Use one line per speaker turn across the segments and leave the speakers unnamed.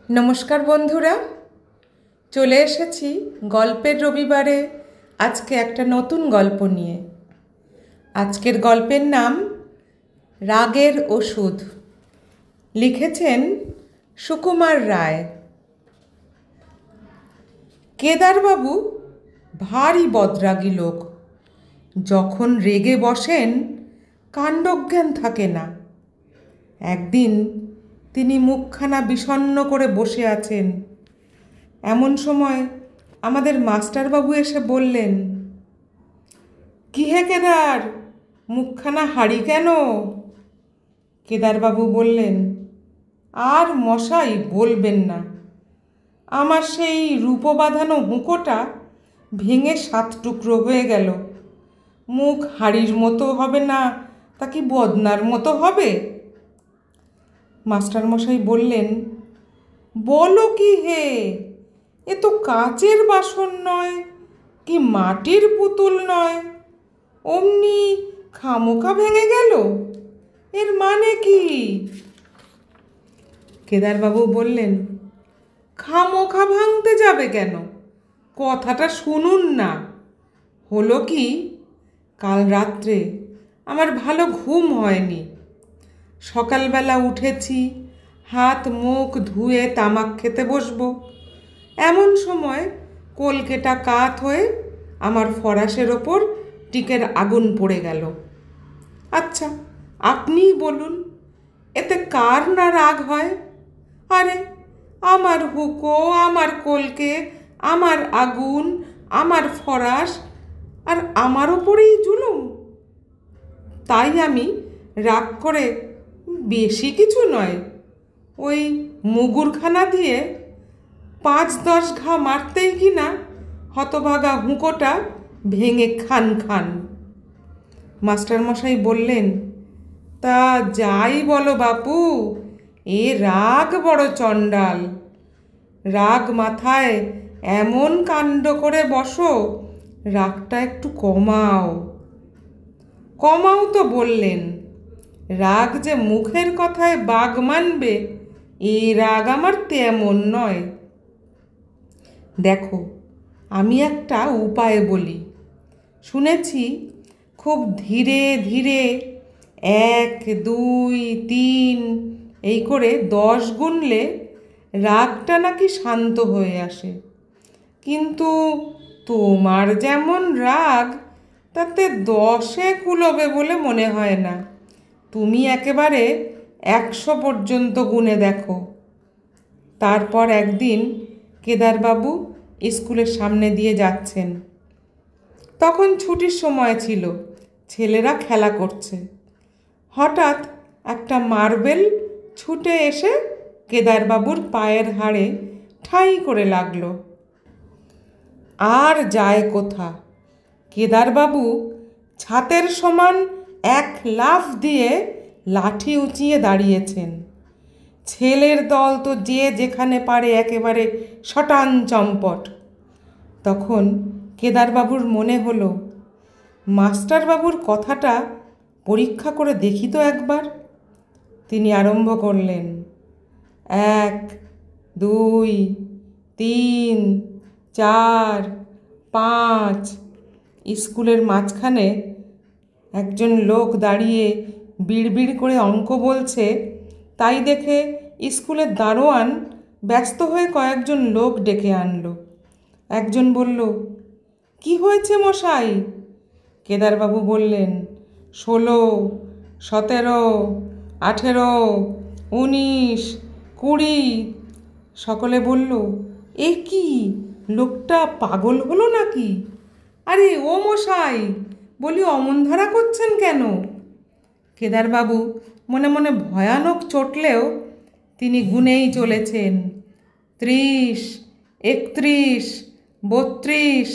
নমস্কার বন্ধুরা, চলে এসেছি গল্পের রবিবারে আজকে একটা নতুন গল্প নিয়ে। আজকের গল্পের নাম রাগের ওষুধ। লিখেছেন সুকুমার রায়। কেদারবাবু ভারী বদরাগী লোক। যখন রেগে বসেন কাণ্ডজ্ঞান থাকে না। একদিন তিনি মুখখানা বিষণ্ণ করে বসে আছেন। এমন সময় আমাদের মাস্টারবাবু এসে বললেন, কি হে কেদার, মুখখানা হাড়ি কেন? কেদারবাবু বললেন, আর মশাই বলবেন না, আমার সেই রূপো বাঁধানো হুঁকোটা ভেঙে 7 টুকরো হয়ে গেল। মুখ হাড়ির মতো হবে না তা কি বদনার মতো হবে? মাস্টারমশাই বললেন, বলো কি হে, এ তো কাচের বাসন নয় কি মাটির পুতুল নয়, অমনি খামোখা ভেঙে গেল, এর মানে কি? কেদারবাবু বললেন, খামোখা ভাঙতে যাবে কেন, কথাটা শুনুন না। হলো কি, কাল রাত্রে আমার ভালো ঘুম হয়নি। সকালবেলা উঠেছি, হাত মুখ ধুয়ে তামাক খেতে বসবো, এমন সময় কলকেটা কাত হয়ে আমার ফরাসের ওপর টিকের আগুন পড়ে গেল। আচ্ছা, আপনিই বলুন, এতে কার না রাগ হয়? আরে, আমার হুঁকো, আমার কলকে, আমার আগুন, আমার ফরাস, আর আমার ওপরেই জুলুম। তাই আমি রাগ করে, বেশি কিছু নয়, ওই মুগুরখানা দিয়ে 5-10 ঘা মারতেই কিনা হতভাগা হুঁকোটা ভেঙে খান খান। মাস্টারমশাই বললেন, তা যাই বলো বাপু, এ রাগ বড় চণ্ডাল। রাগ মাথায় এমন কাণ্ড করে বসো, রাগটা একটু কমাও। কমাও তো বললেন, রাগ যে মুখের কথায় বাগ মানবে, এই রাগ আমার তেমন নয়। দেখো, আমি একটা উপায় বলি। শুনেছি খুব ধীরে ধীরে 1, 2, 3 এই করে 10 গুনলে রাগটা নাকি শান্ত হয়ে আসে। কিন্তু তোমার যেমন রাগ, তাতে 10-এ কুলোবে বলে মনে হয় না। তুমি একেবারে 100 পর্যন্ত গুনে দেখো। তারপর একদিন কেদারবাবু স্কুলের সামনে দিয়ে যাচ্ছেন। তখন ছুটির সময় ছিল, ছেলেরা খেলা করছে। হঠাৎ একটা মার্বেল ছুটে এসে কেদারবাবুর পায়ের হাড়ে ঠাঁই করে লাগলো। আর যায় কোথা, কেদারবাবু ছাতের সমান 1 লাফ দিয়ে লাঠি উঁচিয়ে দাঁড়িয়েছেন। ছেলের দল তো যে যেখানে পারে একেবারে শটান চম্পট। তখন কেদারবাবুর মনে হলো, মাস্টারবাবুর কথাটা পরীক্ষা করে দেখি তো একবার। তিনি আরম্ভ করলেন, 1, 2, 3, 4, 5। স্কুলের মাঝখানে একজন লোক দাঁড়িয়ে বিড়বিড় করে অঙ্ক বলছে। তাই দেখে স্কুলের দারোয়ান ব্যস্ত হয়ে কয়েকজন লোক ডেকে আনলো। একজন বলল, কি হয়েছে মশাই? কেদারবাবু বললেন, 16, 17, 18, 19, 20। সকলে বলল, এ কি, লোকটা পাগল হলো নাকি? আরে ও মশাই, বলি অমন ধারা করছেন কেন? কেদারবাবু মনে মনে ভয়ানক চটলেও তিনি গুনেই চলেছেন, 30, 31, 32,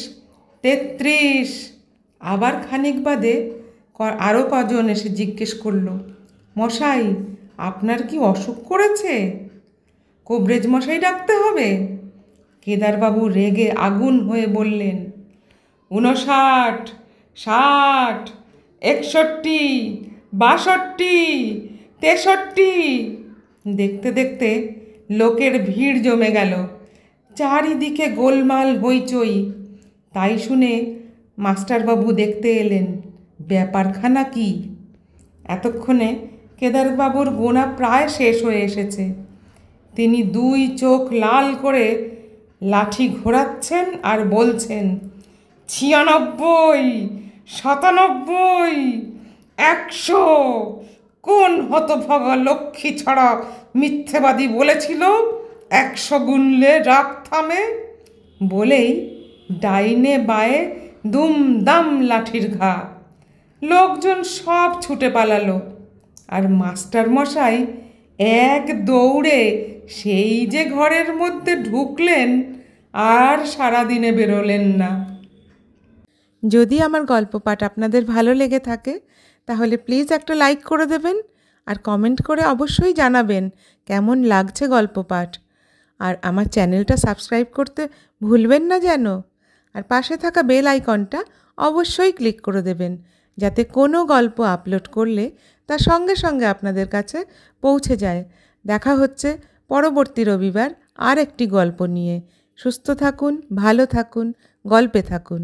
33। আবার খানিক বাদে আরও কজন এসে জিজ্ঞেস করলো, মশাই, আপনার কি অসুখ করেছে? কবরেজ মশাই ডাকতে হবে? কেদারবাবু রেগে আগুন হয়ে বললেন, 59, 60, 61, 62, 63। দেখতে দেখতে লোকের ভিড় জমে গেল। চারিদিকে গোলমাল হইচই। তাই শুনে মাস্টারবাবু দেখতে এলেন ব্যাপারখানা কি। এতক্ষণে কেদারবাবুর গোনা প্রায় শেষ হয়ে এসেছে। তিনি দুই চোখ লাল করে লাঠি ঘোরাচ্ছেন আর বলছেন, 96, 97, 100। কোন হতভাগা লক্ষ্মী ছাড়া মিথ্যেবাদী বলেছিল 100 গুনলে রাগ থামে? বলেই ডাইনে বায়ে দুমদাম লাঠির ঘা। লোকজন সব ছুটে পালালো, আর মাস্টার মশাই এক দৌড়ে সেই যে ঘরের মধ্যে ঢুকলেন আর সারাদিনে বেরোলেন না। যদি আমার গল্প পাঠ আপনাদের ভালো লেগে থাকে তাহলে প্লিজ একটা লাইক করে দেবেন, আর কমেন্ট করে অবশ্যই জানাবেন কেমন লাগছে গল্প পাঠ। আর আমার চ্যানেলটা সাবস্ক্রাইব করতে ভুলবেন না যেন। আর পাশে থাকা বেল আইকনটা অবশ্যই ক্লিক করে দেবেন, যাতে কোনো গল্প আপলোড করলে তা সঙ্গে সঙ্গে আপনাদের কাছে পৌঁছে যায়। দেখা হচ্ছে পরবর্তী রবিবার আর একটি গল্প নিয়ে। সুস্থ থাকুন, ভালো থাকুন, গল্পে থাকুন।